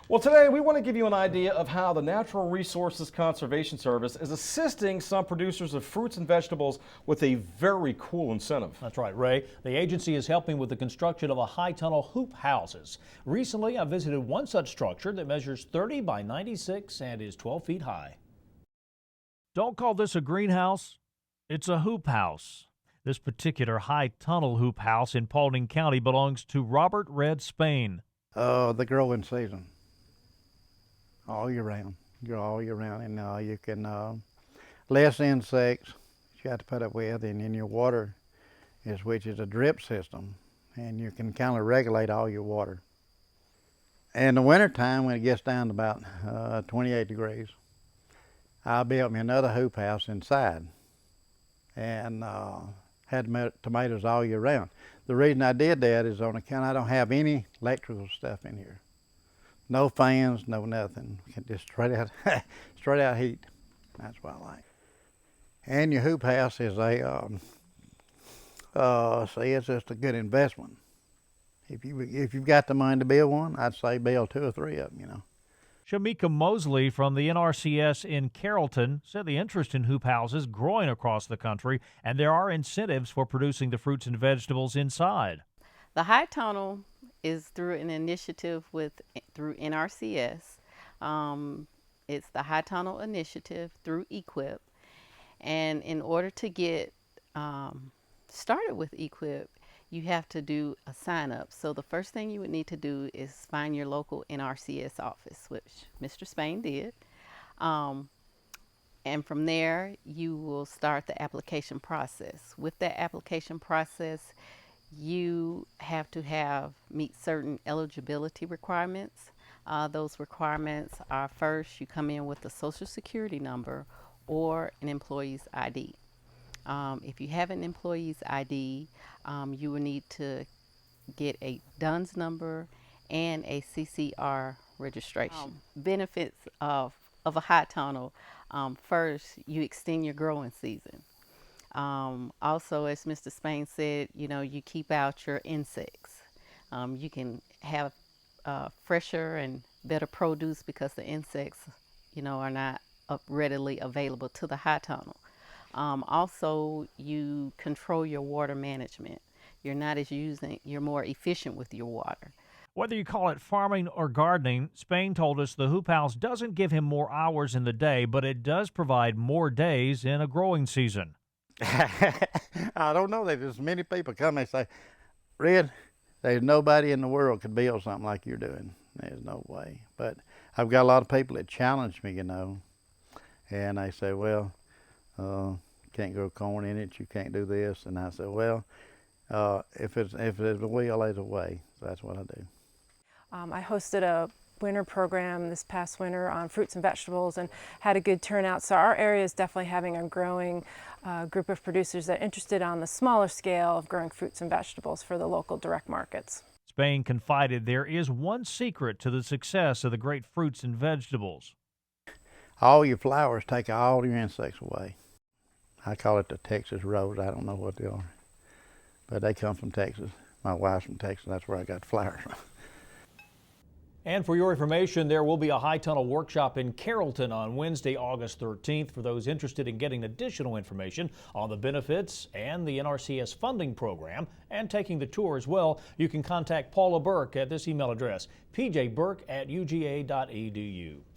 Well, today we want to give you an idea of how the Natural Resources Conservation Service is assisting some producers of fruits and vegetables with a very cool incentive. That's right, Ray. The agency is helping with the construction of a high tunnel hoop houses. Recently, I visited one such structure that measures 30 by 96 and is 12 feet high. Don't call this a greenhouse. It's a hoop house. This particular high tunnel hoop house in Paulding County belongs to Robert Red Spain. The growing season. All year round. Grow all year round, and you can less insects you have to put up with, and then your water which is a drip system, and you can kind of regulate all your water. In the winter time, when it gets down to about 28 degrees, I built me another hoop house inside, and had tomatoes all year round. The reason I did that is on account I don't have any electrical stuff in here. No fans, no nothing. Just straight out heat. That's what I like. And your hoop house is it's just a good investment. If you've got the money to build one, I'd say build 2 or 3 of them, SHEMEKIA MOSLEY from the NRCS in Carrollton said the interest in hoop houses growing across the country, and there are incentives for producing the fruits and vegetables inside. The high tunnel is through an initiative through NRCS. It's the High Tunnel Initiative through EQIP. And in order to get started with EQIP, you have to do a sign up. So the first thing you would need to do is find your local NRCS office, which Mr. Spain did. And from there, you will start the application process. With that application process, you have to meet certain eligibility requirements. Those requirements are, first, you come in with a social security number or an employee's ID. If you have an employee's ID, you will need to get a DUNS number and a CCR registration. Benefits of a high tunnel: first, you extend your growing season. Also, as Mr. Spain said, you keep out your insects. You can have fresher and better produce because the insects, are not readily available to the high tunnel. Also, you control your water management. You're more efficient with your water. Whether you call it farming or gardening, Spain told us the hoop house doesn't give him more hours in the day, but it does provide more days in a growing season. I don't know. There's many people come and say, Red, there's nobody in the world could build something like you're doing. There's no way. But I've got a lot of people that challenge me, and they say, well, you can't grow corn in it, you can't do this. And I say, well, if there's a will, there's a way. So that's what I do. I hosted a winter program this past winter on fruits and vegetables and had a good turnout. So our area is definitely having a growing group of producers that are interested on the smaller scale of growing fruits and vegetables for the local direct markets. Spain confided there is one secret to the success of the great fruits and vegetables. All your flowers take all your insects away. I call it the Texas rose. I don't know what they are, but they come from Texas. My wife's from Texas. That's where I got flowers from. And for your information, there will be a high tunnel workshop in Carrollton on Wednesday, August 13th. For those interested in getting additional information on the benefits and the NRCS funding program and taking the tour as well, you can contact Paula Burke at this email address, pjburke@uga.edu.